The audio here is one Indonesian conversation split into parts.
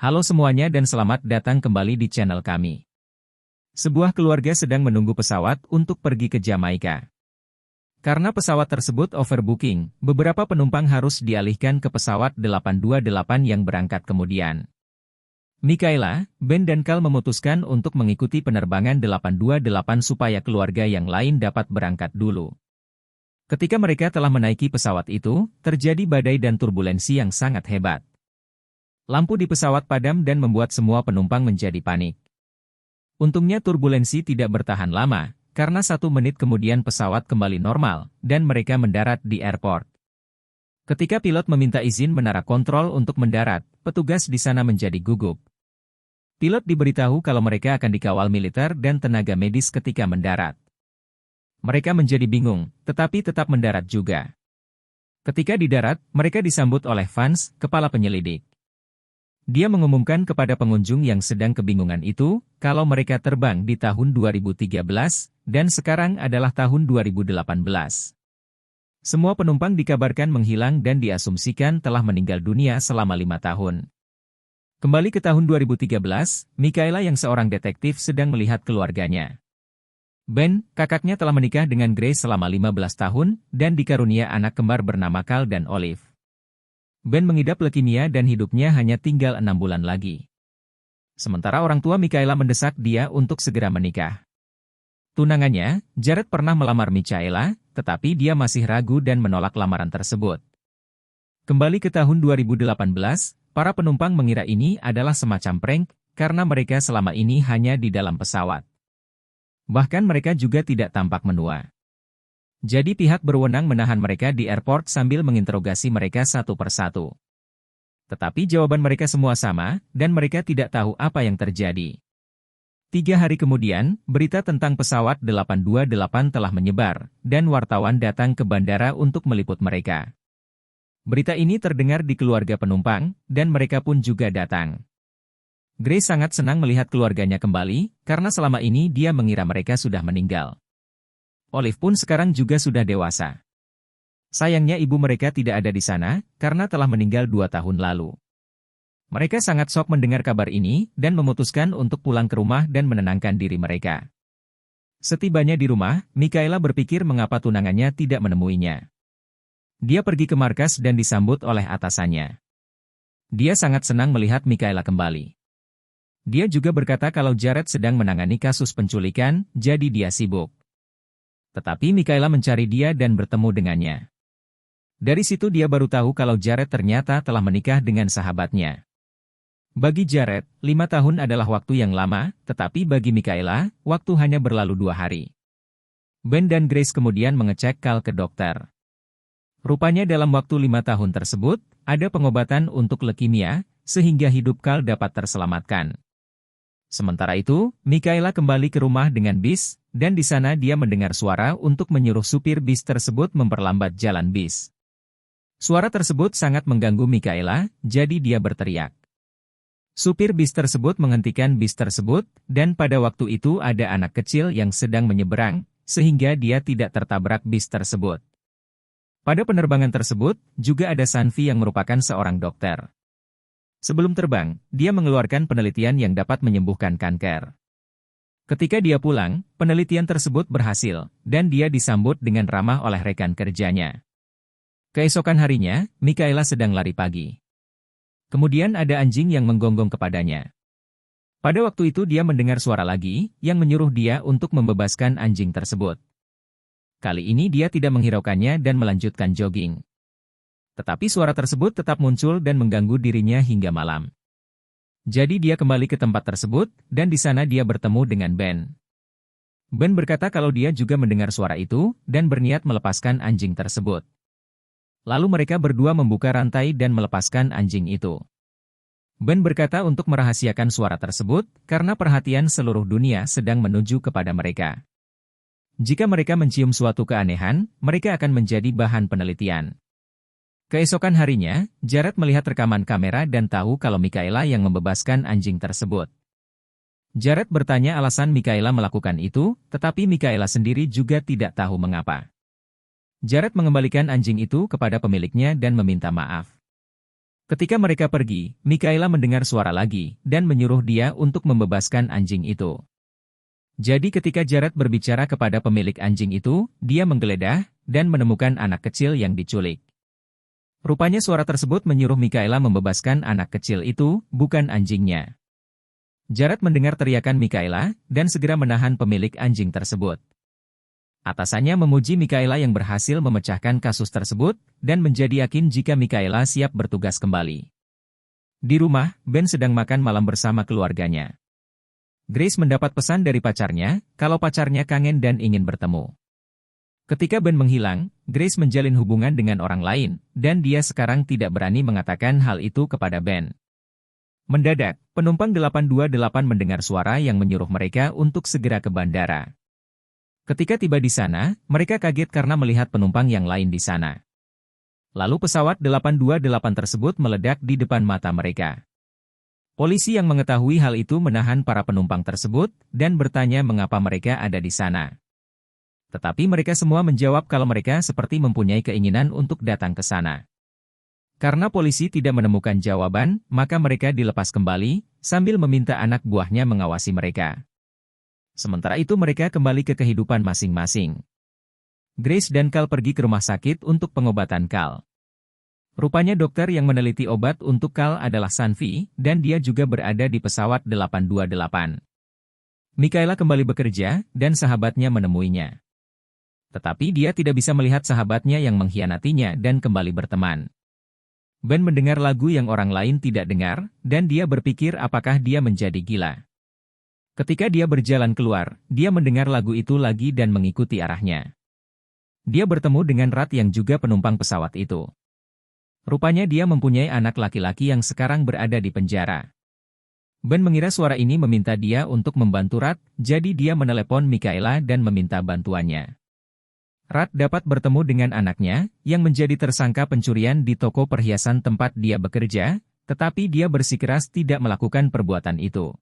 Halo semuanya dan selamat datang kembali di channel kami. Sebuah keluarga sedang menunggu pesawat untuk pergi ke Jamaika. Karena pesawat tersebut overbooking, beberapa penumpang harus dialihkan ke pesawat 828 yang berangkat kemudian. Mikaela, Ben dan Cal memutuskan untuk mengikuti penerbangan 828 supaya keluarga yang lain dapat berangkat dulu. Ketika mereka telah menaiki pesawat itu, terjadi badai dan turbulensi yang sangat hebat. Lampu di pesawat padam dan membuat semua penumpang menjadi panik. Untungnya turbulensi tidak bertahan lama, karena 1 menit kemudian pesawat kembali normal, dan mereka mendarat di airport. Ketika pilot meminta izin menara kontrol untuk mendarat, petugas di sana menjadi gugup. Pilot diberitahu kalau mereka akan dikawal militer dan tenaga medis ketika mendarat. Mereka menjadi bingung, tetapi tetap mendarat juga. Ketika di darat, mereka disambut oleh Vance, kepala penyelidik. Dia mengumumkan kepada pengunjung yang sedang kebingungan itu, kalau mereka terbang di tahun 2013, dan sekarang adalah tahun 2018. Semua penumpang dikabarkan menghilang dan diasumsikan telah meninggal dunia selama 5 tahun. Kembali ke tahun 2013, Mikaela yang seorang detektif sedang melihat keluarganya. Ben, kakaknya telah menikah dengan Grace selama 15 tahun, dan dikarunia anak kembar bernama Cal dan Olive. Ben mengidap leukemia dan hidupnya hanya tinggal 6 bulan lagi. Sementara orang tua Mikaela mendesak dia untuk segera menikah. Tunangannya, Jared pernah melamar Mikaela, tetapi dia masih ragu dan menolak lamaran tersebut. Kembali ke tahun 2018, para penumpang mengira ini adalah semacam prank, karena mereka selama ini hanya di dalam pesawat. Bahkan mereka juga tidak tampak menua. Jadi pihak berwenang menahan mereka di airport sambil menginterogasi mereka satu persatu. Tetapi jawaban mereka semua sama, dan mereka tidak tahu apa yang terjadi. 3 hari kemudian, berita tentang pesawat 828 telah menyebar, dan wartawan datang ke bandara untuk meliput mereka. Berita ini terdengar di keluarga penumpang, dan mereka pun juga datang. Grace sangat senang melihat keluarganya kembali, karena selama ini dia mengira mereka sudah meninggal. Olive pun sekarang juga sudah dewasa. Sayangnya ibu mereka tidak ada di sana, karena telah meninggal 2 tahun lalu. Mereka sangat shock mendengar kabar ini, dan memutuskan untuk pulang ke rumah dan menenangkan diri mereka. Setibanya di rumah, Mikaela berpikir mengapa tunangannya tidak menemuinya. Dia pergi ke markas dan disambut oleh atasannya. Dia sangat senang melihat Mikaela kembali. Dia juga berkata kalau Jared sedang menangani kasus penculikan, jadi dia sibuk. Tetapi Mikaela mencari dia dan bertemu dengannya. Dari situ dia baru tahu kalau Jared ternyata telah menikah dengan sahabatnya. Bagi Jared, 5 tahun adalah waktu yang lama, tetapi bagi Mikaela, waktu hanya berlalu 2 hari. Ben dan Grace kemudian mengecek Cal ke dokter. Rupanya dalam waktu 5 tahun tersebut, ada pengobatan untuk leukemia, sehingga hidup Cal dapat terselamatkan. Sementara itu, Mikaela kembali ke rumah dengan bis, dan di sana dia mendengar suara untuk menyuruh supir bis tersebut memperlambat jalan bis. Suara tersebut sangat mengganggu Mikaela, jadi dia berteriak. Supir bis tersebut menghentikan bis tersebut, dan pada waktu itu ada anak kecil yang sedang menyeberang, sehingga dia tidak tertabrak bis tersebut. Pada penerbangan tersebut, juga ada Sanvi yang merupakan seorang dokter. Sebelum terbang, dia mengeluarkan penelitian yang dapat menyembuhkan kanker. Ketika dia pulang, penelitian tersebut berhasil, dan dia disambut dengan ramah oleh rekan kerjanya. Keesokan harinya, Mikaela sedang lari pagi. Kemudian ada anjing yang menggonggong kepadanya. Pada waktu itu dia mendengar suara lagi, yang menyuruh dia untuk membebaskan anjing tersebut. Kali ini dia tidak menghiraukannya dan melanjutkan jogging. Tetapi suara tersebut tetap muncul dan mengganggu dirinya hingga malam. Jadi dia kembali ke tempat tersebut, dan di sana dia bertemu dengan Ben. Ben berkata kalau dia juga mendengar suara itu, dan berniat melepaskan anjing tersebut. Lalu mereka berdua membuka rantai dan melepaskan anjing itu. Ben berkata untuk merahasiakan suara tersebut, karena perhatian seluruh dunia sedang menuju kepada mereka. Jika mereka mencium suatu keanehan, mereka akan menjadi bahan penelitian. Keesokan harinya, Jared melihat rekaman kamera dan tahu kalau Mikaela yang membebaskan anjing tersebut. Jared bertanya alasan Mikaela melakukan itu, tetapi Mikaela sendiri juga tidak tahu mengapa. Jared mengembalikan anjing itu kepada pemiliknya dan meminta maaf. Ketika mereka pergi, Mikaela mendengar suara lagi, dan menyuruh dia untuk membebaskan anjing itu. Jadi ketika Jared berbicara kepada pemilik anjing itu, dia menggeledah, dan menemukan anak kecil yang diculik. Rupanya suara tersebut menyuruh Mikaela membebaskan anak kecil itu, bukan anjingnya. Jared mendengar teriakan Mikaela, dan segera menahan pemilik anjing tersebut. Atasannya memuji Mikaela yang berhasil memecahkan kasus tersebut, dan menjadi yakin jika Mikaela siap bertugas kembali. Di rumah, Ben sedang makan malam bersama keluarganya. Grace mendapat pesan dari pacarnya, kalau pacarnya kangen dan ingin bertemu. Ketika Ben menghilang, Grace menjalin hubungan dengan orang lain, dan dia sekarang tidak berani mengatakan hal itu kepada Ben. Mendadak, penumpang 828 mendengar suara yang menyuruh mereka untuk segera ke bandara. Ketika tiba di sana, mereka kaget karena melihat penumpang yang lain di sana. Lalu pesawat 828 tersebut meledak di depan mata mereka. Polisi yang mengetahui hal itu menahan para penumpang tersebut, dan bertanya mengapa mereka ada di sana. Tetapi mereka semua menjawab kalau mereka seperti mempunyai keinginan untuk datang ke sana. Karena polisi tidak menemukan jawaban, maka mereka dilepas kembali, sambil meminta anak buahnya mengawasi mereka. Sementara itu mereka kembali ke kehidupan masing-masing. Grace dan Cal pergi ke rumah sakit untuk pengobatan Cal. Rupanya dokter yang meneliti obat untuk Cal adalah Sanvi, dan dia juga berada di pesawat 828. Mikaela kembali bekerja, dan sahabatnya menemuinya. Tetapi dia tidak bisa melihat sahabatnya yang mengkhianatinya dan kembali berteman. Ben mendengar lagu yang orang lain tidak dengar, dan dia berpikir apakah dia menjadi gila. Ketika dia berjalan keluar, dia mendengar lagu itu lagi dan mengikuti arahnya. Dia bertemu dengan Rat yang juga penumpang pesawat itu. Rupanya dia mempunyai anak laki-laki yang sekarang berada di penjara. Ben mengira suara ini meminta dia untuk membantu Rat, jadi dia menelepon Mikaela dan meminta bantuannya. Rat dapat bertemu dengan anaknya, yang menjadi tersangka pencurian di toko perhiasan tempat dia bekerja, tetapi dia bersikeras tidak melakukan perbuatan itu.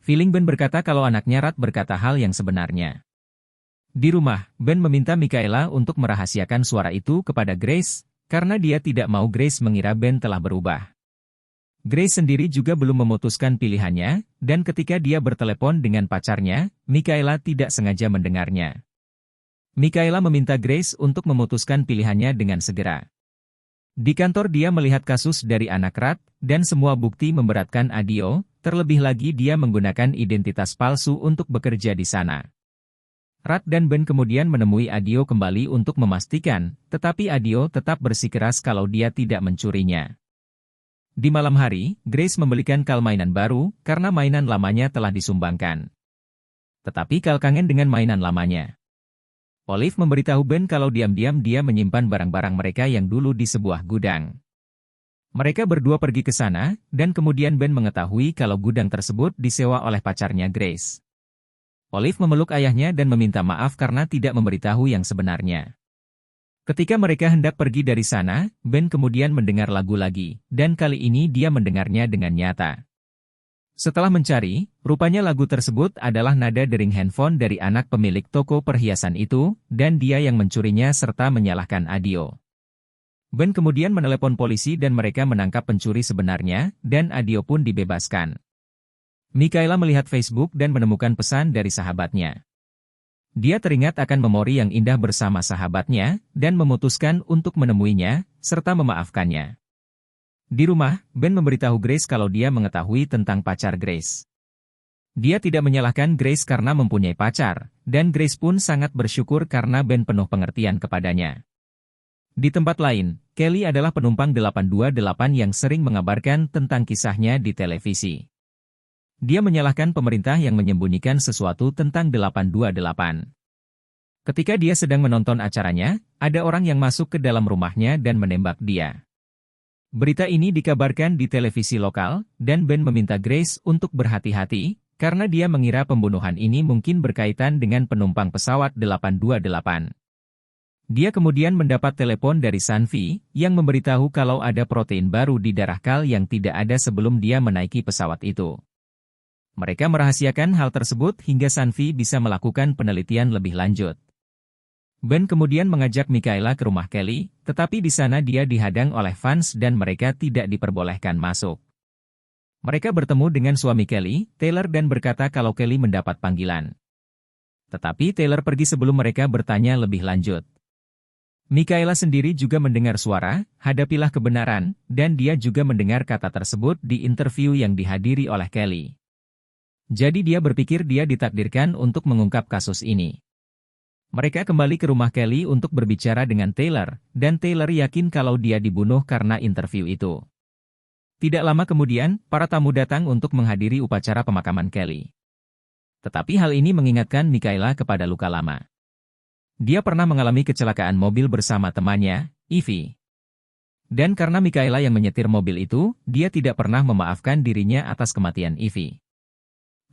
Feeling Ben berkata kalau anaknya Rat berkata hal yang sebenarnya. Di rumah, Ben meminta Mikaela untuk merahasiakan suara itu kepada Grace, karena dia tidak mau Grace mengira Ben telah berubah. Grace sendiri juga belum memutuskan pilihannya, dan ketika dia bertelepon dengan pacarnya, Mikaela tidak sengaja mendengarnya. Mikaela meminta Grace untuk memutuskan pilihannya dengan segera. Di kantor dia melihat kasus dari anak Rat, dan semua bukti memberatkan Adio, terlebih lagi dia menggunakan identitas palsu untuk bekerja di sana. Rat dan Ben kemudian menemui Adio kembali untuk memastikan, tetapi Adio tetap bersikeras kalau dia tidak mencurinya. Di malam hari, Grace membelikan Cal mainan baru, karena mainan lamanya telah disumbangkan. Tetapi Cal kangen dengan mainan lamanya. Olive memberitahu Ben kalau diam-diam dia menyimpan barang-barang mereka yang dulu di sebuah gudang. Mereka berdua pergi ke sana, dan kemudian Ben mengetahui kalau gudang tersebut disewa oleh pacarnya Grace. Olive memeluk ayahnya dan meminta maaf karena tidak memberitahu yang sebenarnya. Ketika mereka hendak pergi dari sana, Ben kemudian mendengar lagu lagi, dan kali ini dia mendengarnya dengan nyata. Setelah mencari, rupanya lagu tersebut adalah nada dering handphone dari anak pemilik toko perhiasan itu, dan dia yang mencurinya serta menyalahkan Adio. Ben kemudian menelepon polisi dan mereka menangkap pencuri sebenarnya, dan Adio pun dibebaskan. Mikaela melihat Facebook dan menemukan pesan dari sahabatnya. Dia teringat akan memori yang indah bersama sahabatnya, dan memutuskan untuk menemuinya, serta memaafkannya. Di rumah, Ben memberitahu Grace kalau dia mengetahui tentang pacar Grace. Dia tidak menyalahkan Grace karena mempunyai pacar, dan Grace pun sangat bersyukur karena Ben penuh pengertian kepadanya. Di tempat lain, Kelly adalah penumpang 828 yang sering mengabarkan tentang kisahnya di televisi. Dia menyalahkan pemerintah yang menyembunyikan sesuatu tentang 828. Ketika dia sedang menonton acaranya, ada orang yang masuk ke dalam rumahnya dan menembak dia. Berita ini dikabarkan di televisi lokal, dan Ben meminta Grace untuk berhati-hati, karena dia mengira pembunuhan ini mungkin berkaitan dengan penumpang pesawat 828. Dia kemudian mendapat telepon dari Sanvi, yang memberitahu kalau ada protein baru di darah Cal yang tidak ada sebelum dia menaiki pesawat itu. Mereka merahasiakan hal tersebut hingga Sanvi bisa melakukan penelitian lebih lanjut. Ben kemudian mengajak Michaela ke rumah Kelly, tetapi di sana dia dihadang oleh fans dan mereka tidak diperbolehkan masuk. Mereka bertemu dengan suami Kelly, Taylor, dan berkata kalau Kelly mendapat panggilan. Tetapi Taylor pergi sebelum mereka bertanya lebih lanjut. Michaela sendiri juga mendengar suara, hadapilah kebenaran, dan dia juga mendengar kata tersebut di interview yang dihadiri oleh Kelly. Jadi dia berpikir dia ditakdirkan untuk mengungkap kasus ini. Mereka kembali ke rumah Kelly untuk berbicara dengan Taylor, dan Taylor yakin kalau dia dibunuh karena interview itu. Tidak lama kemudian, para tamu datang untuk menghadiri upacara pemakaman Kelly. Tetapi hal ini mengingatkan Michaela kepada luka lama. Dia pernah mengalami kecelakaan mobil bersama temannya, Ivy. Dan karena Michaela yang menyetir mobil itu, dia tidak pernah memaafkan dirinya atas kematian Ivy.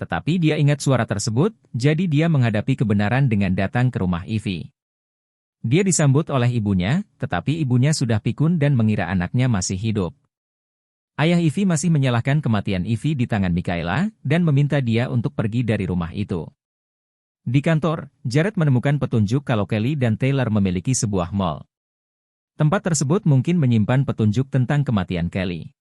Tetapi dia ingat suara tersebut, jadi dia menghadapi kebenaran dengan datang ke rumah Ivy. Dia disambut oleh ibunya, tetapi ibunya sudah pikun dan mengira anaknya masih hidup. Ayah Ivy masih menyalahkan kematian Ivy di tangan Michaela, dan meminta dia untuk pergi dari rumah itu. Di kantor, Jared menemukan petunjuk kalau Kelly dan Taylor memiliki sebuah mall. Tempat tersebut mungkin menyimpan petunjuk tentang kematian Kelly.